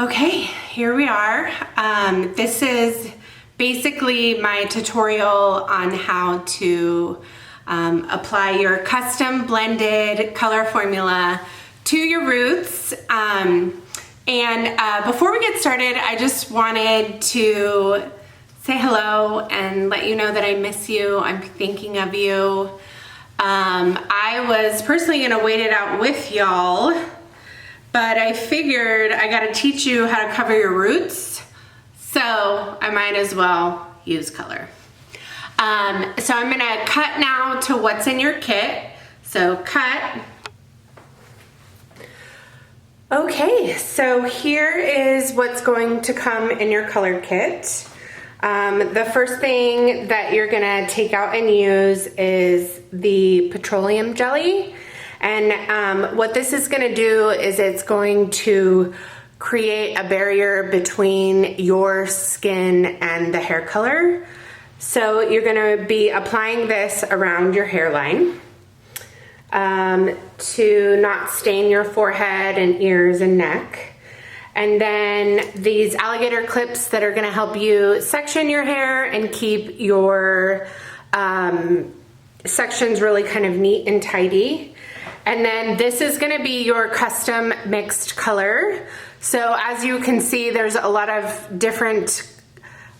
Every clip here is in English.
Okay, here we are. This is basically my tutorial on how to apply your custom blended color formula to your roots. Before we get started, I just wanted to say hello and let you know that I miss you. I'm thinking of you. I was personally gonna wait it out with y'all, but I figured I gotta teach you how to cover your roots, so I might as well use color. So I'm gonna cut now to what's in your kit. So cut. Okay, so here is what's going to come in your color kit. The first thing that you're gonna take out and use is the petroleum jelly. And what this is gonna do is it's going to create a barrier between your skin and the hair color. So you're gonna be applying this around your hairline to not stain your forehead and ears and neck. And then these alligator clips that are gonna help you section your hair and keep your sections really kind of neat and tidy. And then this is gonna be your custom mixed color. So as you can see, there's a lot of different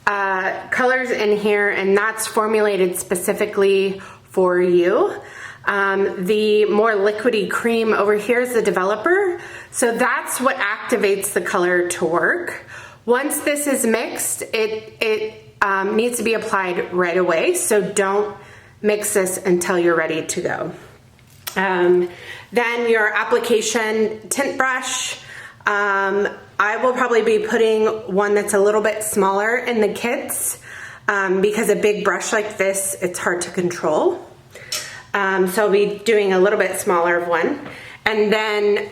colors in here, and that's formulated specifically for you. The more liquidy cream over here is the developer. So that's what activates the color to work. Once this is mixed, it needs to be applied right away. So don't mix this until you're ready to go. Then your application tint brush. I will probably be putting one that's a little bit smaller in the kits because a big brush like this, it's hard to control. So I'll be doing a little bit smaller of one. And then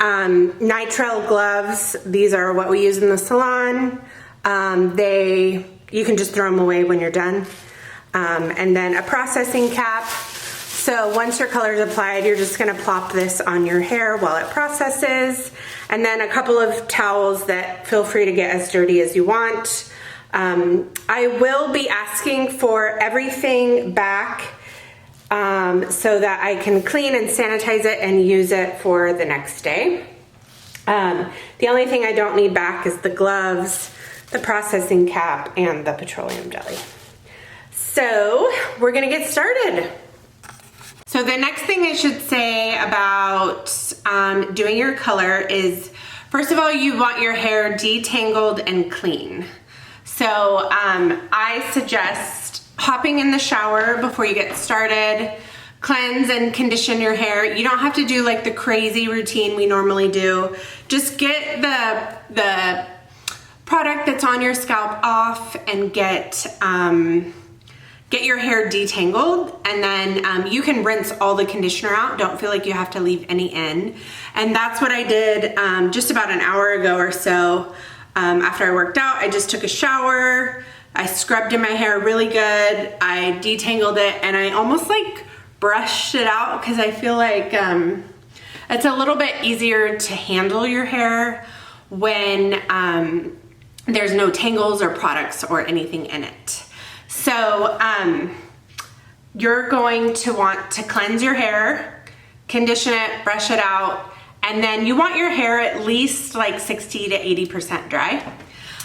nitrile gloves. These are what we use in the salon. You can just throw them away when you're done. And then a processing cap. So once your color is applied, you're just gonna plop this on your hair while it processes. And then a couple of towels that feel free to get as dirty as you want. I will be asking for everything back so that I can clean and sanitize it and use it for the next day. The only thing I don't need back is the gloves, the processing cap, and the petroleum jelly. So we're gonna get started. So the next thing I should say about doing your color is, first of all, you want your hair detangled and clean. So I suggest hopping in the shower before you get started, cleanse and condition your hair. You don't have to do like the crazy routine we normally do. Just get the product that's on your scalp off and get your hair detangled, and then you can rinse all the conditioner out. Don't feel like you have to leave any in. And that's what I did just about an hour ago or so. After I worked out, I just took a shower. I scrubbed in my hair really good. I detangled it, and I almost like brushed it out because I feel like it's a little bit easier to handle your hair when there's no tangles or products or anything in it. So you're going to want to cleanse your hair, condition it, brush it out, and then you want your hair at least like 60 to 80% dry.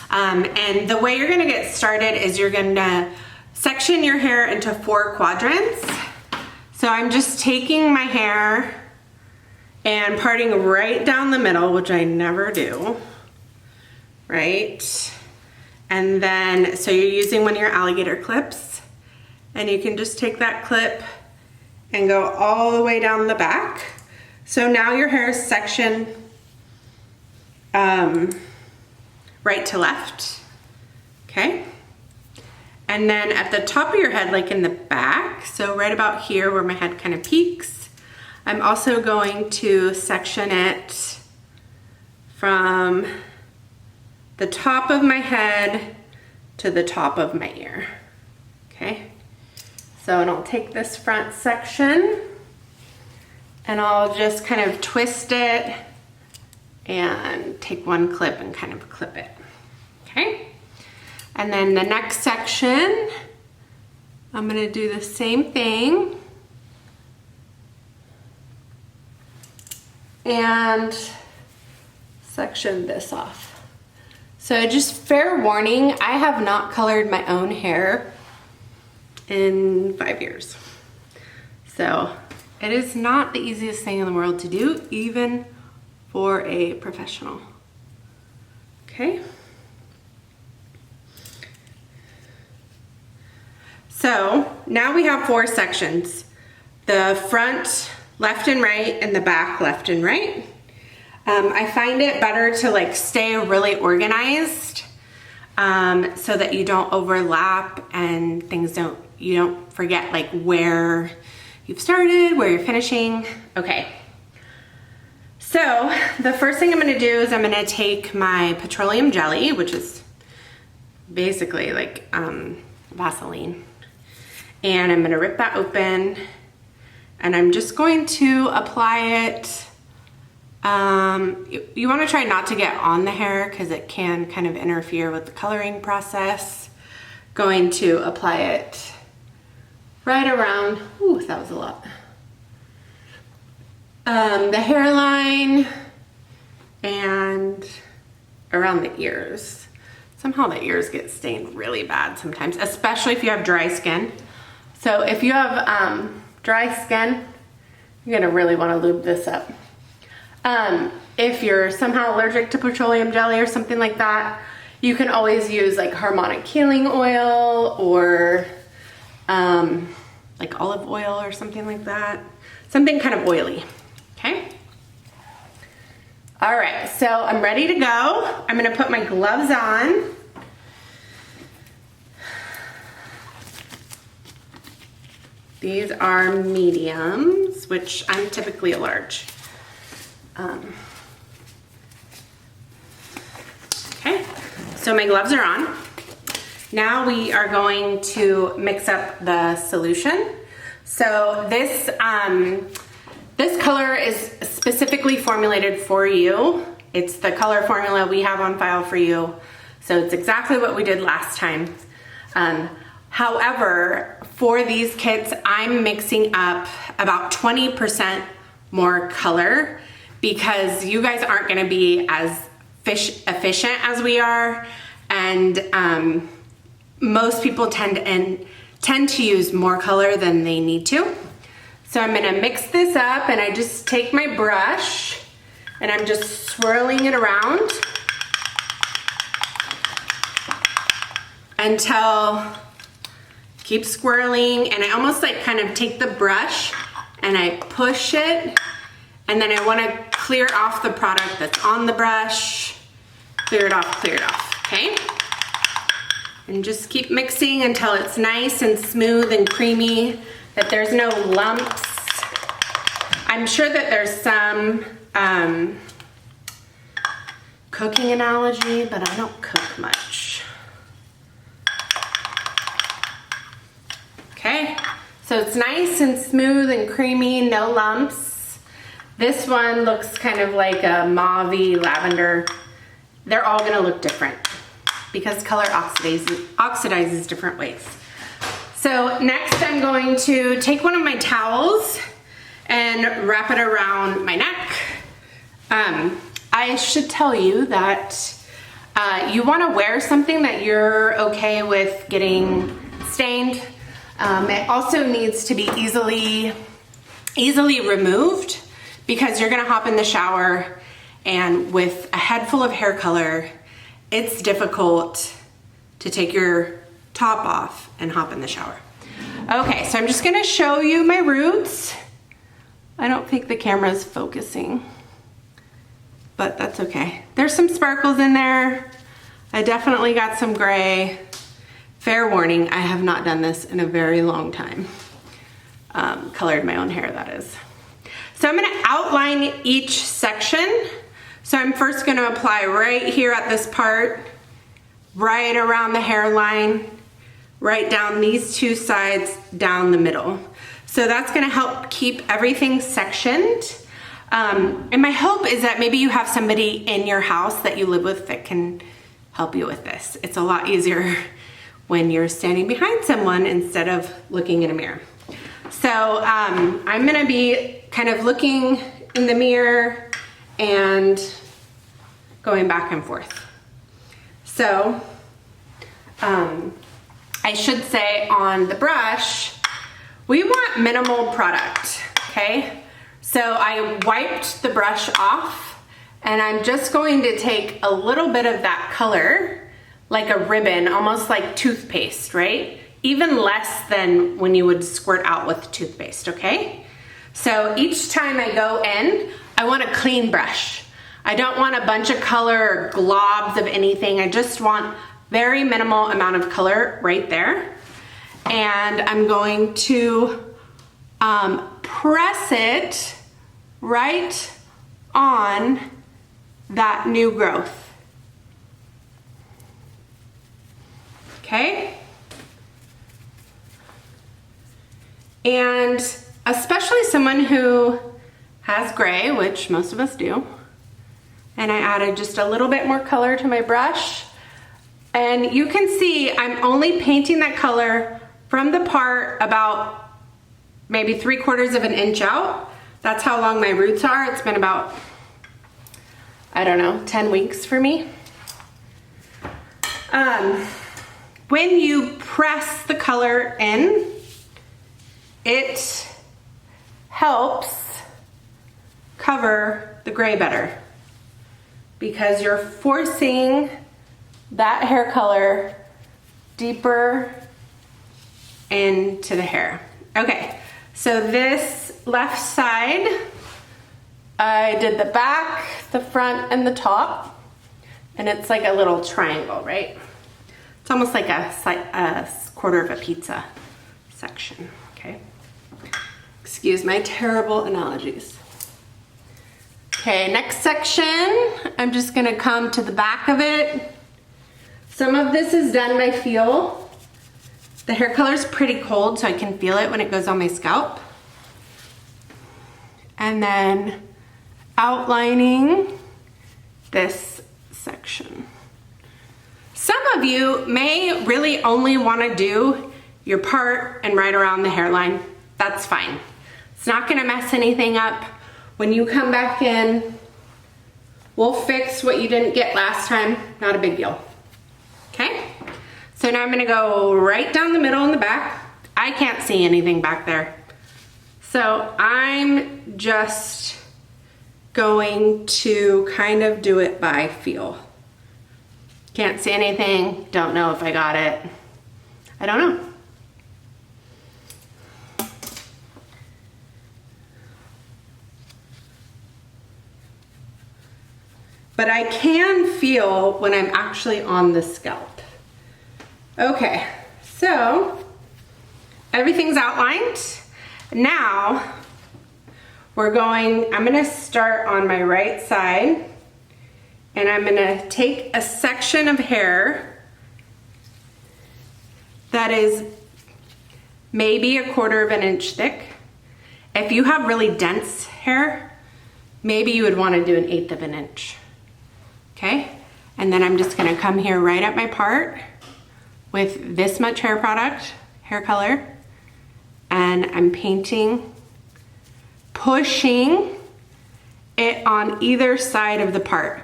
And the way you're gonna get started is you're gonna section your hair into 4 quadrants. So I'm just taking my hair and parting right down the middle, which I never do, right? And then, so you're using one of your alligator clips, and you can just take that clip and go all the way down the back. So now your hair is sectioned right to left, okay? And then at the top of your head, like in the back, so right about here where my head kind of peaks, I'm also going to section it from the top of my head to the top of my ear, okay? So, and I'll take this front section and I'll just kind of twist it and take one clip and kind of clip it, okay? And then the next section, I'm gonna do the same thing. And section this off. So just fair warning, I have not colored my own hair in 5 years. So it is not the easiest thing in the world to do, even for a professional. Okay. So now we have 4 sections. The front left and right and the back left and right. I find it better to like stay really organized so that you don't overlap and you don't forget like where you've started, where you're finishing. Okay. So the first thing I'm gonna do is I'm gonna take my petroleum jelly, which is basically like Vaseline, and I'm gonna rip that open, and I'm just going to apply it. You wanna try not to get on the hair because it can kind of interfere with the coloring process. Going to apply it right around, ooh, that was a lot. The hairline and around the ears. Somehow the ears get stained really bad sometimes, especially if you have dry skin. So if you have dry skin, you're gonna really wanna lube this up. If you're somehow allergic to petroleum jelly or something like that, you can always use like harmonic healing oil or like olive oil or something like that. Something kind of oily, okay? All right, so I'm ready to go. I'm gonna put my gloves on. These are mediums, which I'm typically a large. Okay, so my gloves are on. Now we are going to mix up the solution. So this color is specifically formulated for you. It's the color formula we have on file for you. So it's exactly what we did last time. However, for these kits, I'm mixing up about 20% more color because you guys aren't gonna be as efficient as we are, and most people tend to use more color than they need to. So I'm gonna mix this up, and I just take my brush and I'm just swirling it around until, keep swirling, and I almost like kind of take the brush and I push it, and then I wanna clear off the product that's on the brush. Clear it off, okay? And just keep mixing until it's nice and smooth and creamy, that there's no lumps. I'm sure that there's some cooking analogy, but I don't cook much. Okay, so it's nice and smooth and creamy, no lumps. This one looks kind of like a mauve-y lavender. They're all gonna look different because color oxidizes different ways. So next I'm going to take one of my towels and wrap it around my neck. I should tell you that you wanna wear something that you're okay with getting stained. It also needs to be easily removed because you're gonna hop in the shower, and with a head full of hair color, it's difficult to take your top off and hop in the shower. Okay, so I'm just gonna show you my roots. I don't think the camera's focusing, but that's okay. There's some sparkles in there. I definitely got some gray. Fair warning, I have not done this in a very long time. Colored my own hair, that is. So I'm gonna outline each section. So I'm first gonna apply right here at this part, right around the hairline, right down these two sides, down the middle. So that's gonna help keep everything sectioned. And my hope is that maybe you have somebody in your house that you live with that can help you with this. It's a lot easier when you're standing behind someone instead of looking in a mirror. So I'm gonna be kind of looking in the mirror and going back and forth. So I should say on the brush, we want minimal product, okay? So I wiped the brush off and I'm just going to take a little bit of that color, like a ribbon, almost like toothpaste, right? Even less than when you would squirt out with toothpaste, okay? So each time I go in, I want a clean brush. I don't want a bunch of color or globs of anything. I just want very minimal amount of color right there. And I'm going to press it right on that new growth. Okay? And especially someone who has gray, which most of us do, and I added just a little bit more color to my brush. And you can see I'm only painting that color from the part about maybe 3/4 of an inch out. That's how long my roots are. It's been about, I don't know, 10 weeks for me. When you press the color in, it helps cover the gray better because you're forcing that hair color deeper into the hair. Okay, so this left side, I did the back, the front, and the top, and it's like a little triangle, right? It's almost like a quarter of a pizza section, okay? Excuse my terrible analogies. Okay, next section, I'm just gonna come to the back of it. Some of this is done by feel. The hair color is pretty cold, so I can feel it when it goes on my scalp. And then outlining this section. Some of you may really only want to do your part and right around the hairline. That's fine. It's not going to mess anything up. When you come back in, we'll fix what you didn't get last time. Not a big deal. Okay? So now I'm going to go right down the middle in the back. I can't see anything back there. So I'm just going to kind of do it by feel. Can't see anything, don't know if I got it. I don't know. But I can feel when I'm actually on the scalp. Okay, so everything's outlined. Now I'm gonna start on my right side and I'm gonna take a section of hair that is maybe 1/4 of an inch thick. If you have really dense hair, maybe you would wanna do 1/8 of an inch, okay? And then I'm just gonna come here right at my part with this much hair product, hair color, and I'm painting, pushing it on either side of the part.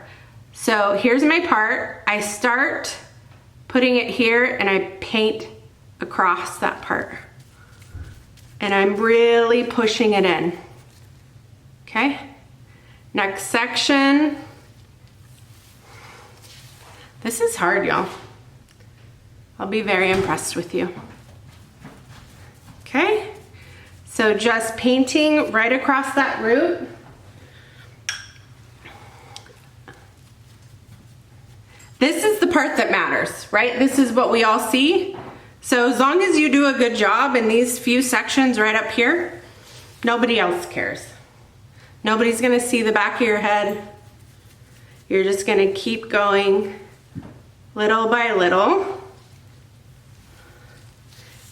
So here's my part. I start putting it here and I paint across that part. And I'm really pushing it in. Okay? Next section. This is hard, y'all. I'll be very impressed with you. Okay? So just painting right across that root. This is the part that matters, right? This is what we all see. So as long as you do a good job in these few sections right up here, nobody else cares. Nobody's gonna see the back of your head. You're just gonna keep going little by little,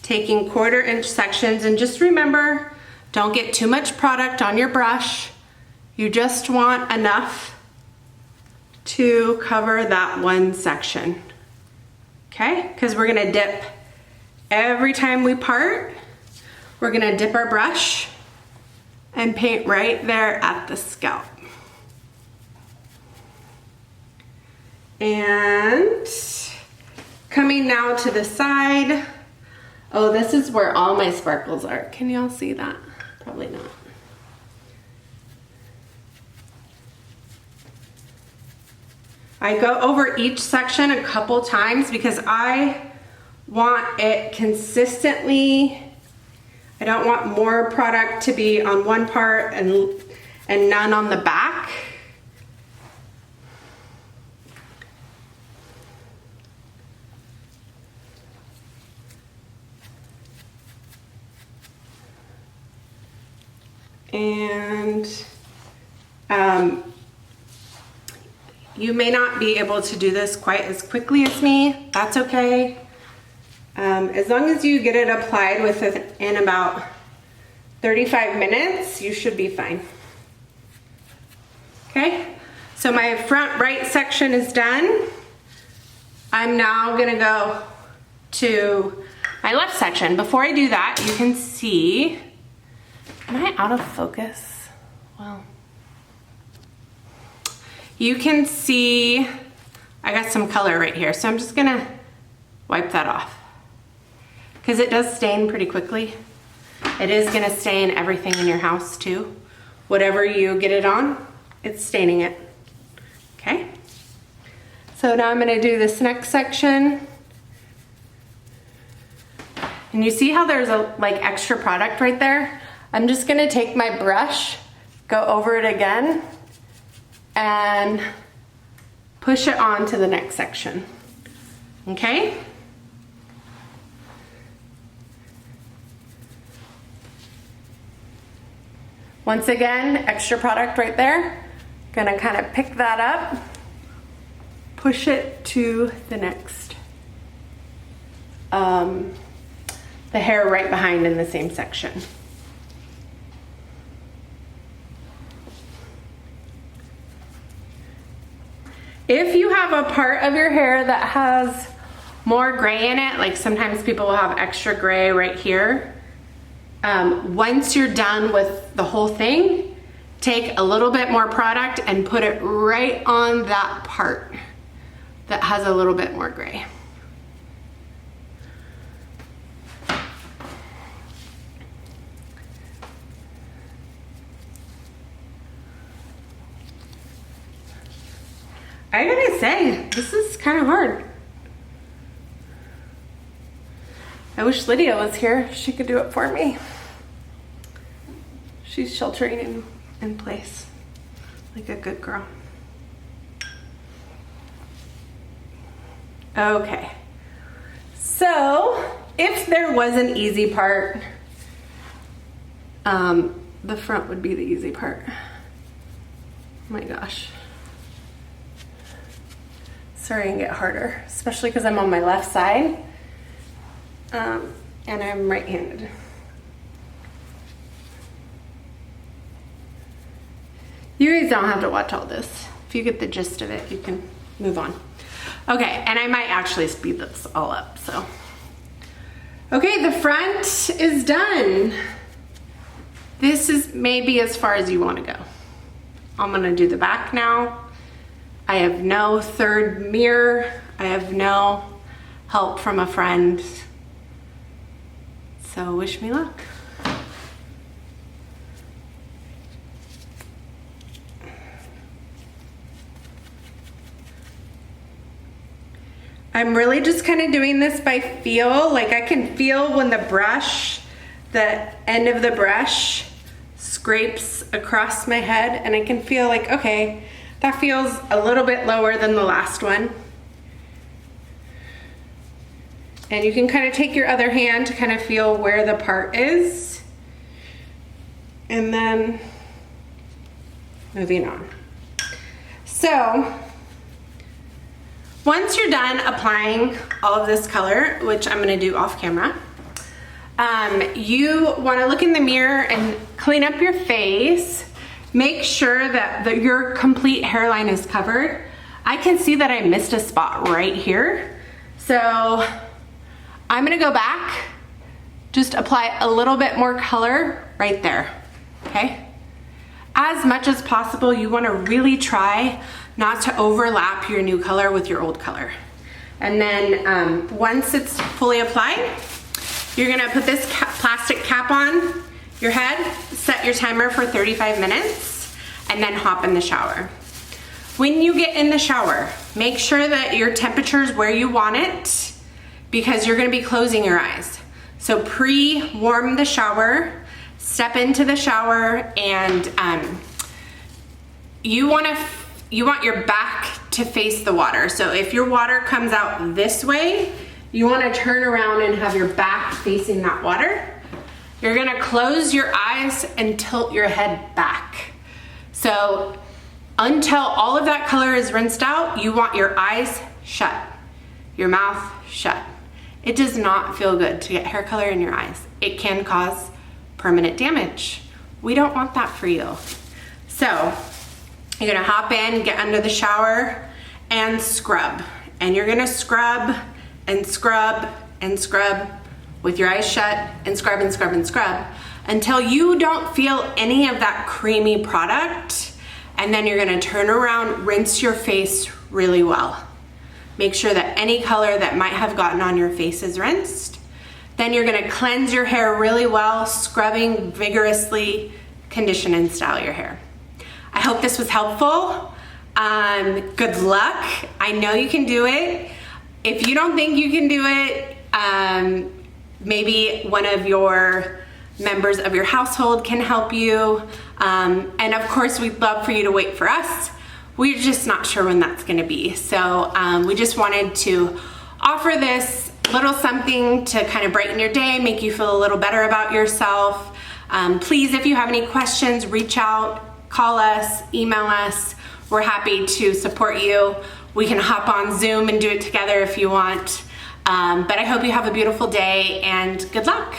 taking 1/4 inch sections, and just remember, don't get too much product on your brush You just want enough to cover that one section, okay? Because we're gonna dip every time we part. We're gonna dip our brush and paint right there at the scalp. And coming now to the side. Oh, this is where all my sparkles are. Can y'all see that? Probably not. I go over each section a couple times because I want it consistently. I don't want more product to be on one part and none on the back. And you may not be able to do this quite as quickly as me. That's okay. As long as you get it applied within about 35 minutes, you should be fine. Okay, so my front right section is done. I'm now gonna go to my left section. Before I do that, you can see, am I out of focus? Well, you can see I got some color right here, so I'm just gonna wipe that off because it does stain pretty quickly. It is gonna stain everything in your house too. Whatever you get it on, it's staining it, okay? So now I'm gonna do this next section. And you see how there's a like extra product right there? I'm just gonna take my brush, go over it again, and push it on to the next section, okay? Once again, extra product right there. Gonna kind of pick that up, push it to the next, the hair right behind in the same section. If you have a part of your hair that has more gray in it, like sometimes people will have extra gray right here, once you're done with the whole thing, take a little bit more product and put it right on that part that has a little bit more gray. I gotta say, this is kind of hard. I wish Lydia was here. She could do it for me. She's sheltering in place like a good girl. Okay. So, if there was an easy part, the front would be the easy part. Oh my gosh. Starting to get harder, especially because I'm on my left side and I'm right-handed. You guys don't have to watch all this. If you get the gist of it, you can move on. Okay, and I might actually speed this all up, so. Okay, the front is done. This is maybe as far as you want to go. I'm gonna do the back now. I have no third mirror. I have no help from a friend. So wish me luck. I'm really just kind of doing this by feel. Like I can feel when the brush, the end of the brush scrapes across my head, and I can feel like, okay, that feels a little bit lower than the last one. And you can kind of take your other hand to kind of feel where the part is. And then moving on. So once you're done applying all of this color, which I'm gonna do off camera, you wanna look in the mirror and clean up your face make sure that your complete hairline is covered. I can see that I missed a spot right here. So I'm gonna go back, just apply a little bit more color right there, okay? As much as possible, you wanna really try not to overlap your new color with your old color. And then once it's fully applied, you're gonna put this plastic cap on your head, set your timer for 35 minutes, and then hop in the shower. When you get in the shower, make sure that your temperature is where you want it because you're gonna be closing your eyes. So pre-warm the shower, step into the shower, and you want your back to face the water. So if your water comes out this way, you wanna turn around and have your back facing that water. You're gonna close your eyes and tilt your head back. So until all of that color is rinsed out, you want your eyes shut, your mouth shut. It does not feel good to get hair color in your eyes. It can cause permanent damage. We don't want that for you. So you're gonna hop in, get under the shower, and scrub. And you're gonna scrub and scrub and scrub with your eyes shut, and scrub and scrub and scrub until you don't feel any of that creamy product. And then you're gonna turn around, rinse your face really well. Make sure that any color that might have gotten on your face is rinsed. Then you're gonna cleanse your hair really well, scrubbing vigorously, condition and style your hair. I hope this was helpful. Good luck. I know you can do it. If you don't think you can do it, maybe one of your members of your household can help you. And of course, we'd love for you to wait for us. We're just not sure when that's gonna be. So we just wanted to offer this little something to kind of brighten your day, make you feel a little better about yourself. Please, if you have any questions, reach out, call us, email us. We're happy to support you. We can hop on Zoom and do it together if you want. But I hope you have a beautiful day and good luck.